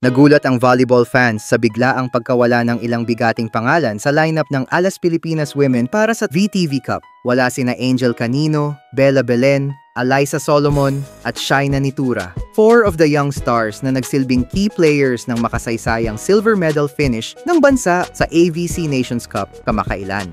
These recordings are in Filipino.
Nagulat ang volleyball fans sa biglaang pagkawala ng ilang bigating pangalan sa lineup ng Alas Pilipinas Women para sa VTV Cup. Wala sina Angel Canino, Bella Belen, Alyssa Solomon at Shaina Nitura. 4 of the young stars na nagsilbing key players ng makasaysayang silver medal finish ng bansa sa AVC Nations Cup kamakailan.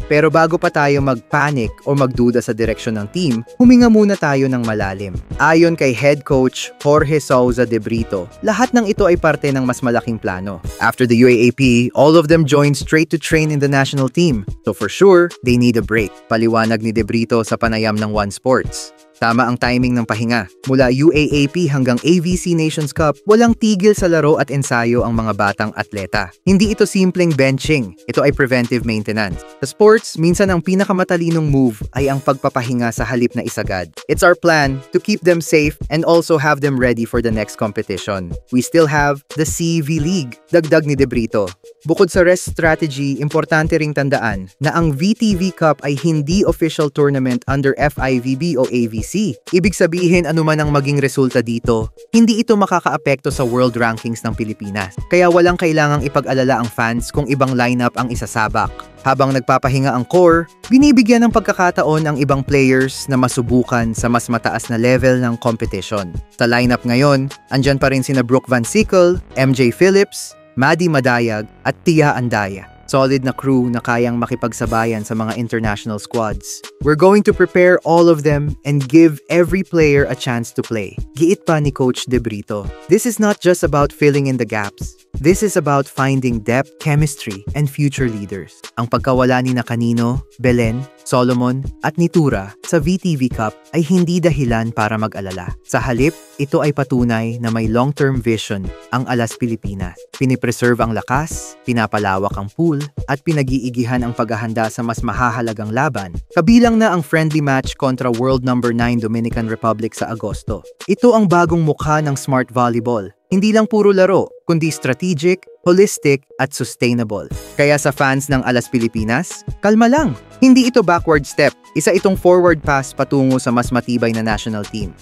Pero bago pa tayo mag-panic o magduda sa direksyon ng team, huminga muna tayo ng malalim. Ayon kay head coach Jorge Souza de Brito, lahat ng ito ay parte ng mas malaking plano. After the UAAP, all of them joined straight to train in the national team. So for sure, they need a break. Paliwanag ni de Brito sa panayam ng One Sports. Tama ang timing ng pahinga. Mula UAAP hanggang AVC Nations Cup, walang tigil sa laro at ensayo ang mga batang atleta. Hindi ito simpleng benching, ito ay preventive maintenance. Sa sports, minsan ang pinakamatalinong move ay ang pagpapahinga sa halip na isagad. It's our plan to keep them safe and also have them ready for the next competition. We still have the CV League, dagdag ni de Brito. Bukod sa rest strategy, importante ring tandaan na ang VTV Cup ay hindi official tournament under FIVB o AVC. Ibig sabihin anuman ang maging resulta dito, hindi ito makakaapekto sa world rankings ng Pilipinas. Kaya walang kailangang ipag-alala ang fans kung ibang lineup ang isasabak. Habang nagpapahinga ang core, binibigyan ng pagkakataon ang ibang players na masubukan sa mas mataas na level ng competition. Sa lineup ngayon, andyan pa rin sina Brooke Van Sickle, MJ Phillips, Maddie Madayag at Tia Andaya. Solid na crew na kayang makipagsabayan sa mga international squads. We're going to prepare all of them and give every player a chance to play. Giit pa ni Coach De Brito. This is not just about filling in the gaps. This is about finding depth, chemistry, and future leaders. Ang pagkawala ni Canino, Belen, Solomon, at Nitura sa VTV Cup ay hindi dahilan para mag-alala. Sa halip, ito ay patunay na may long-term vision ang Alas Pilipinas. Pinipreserve ang lakas, pinapalawak ang pool, at pinag-iigihan ang paghahanda sa mas mahahalagang laban. Kabilang na ang friendly match kontra World No. 9 Dominican Republic sa Agosto. Ito ang bagong mukha ng smart volleyball. Hindi lang puro laro, kundi strategic, holistic, at sustainable. Kaya sa fans ng Alas Pilipinas, kalma lang. Hindi ito backward step, isa itong forward pass patungo sa mas matibay na national team.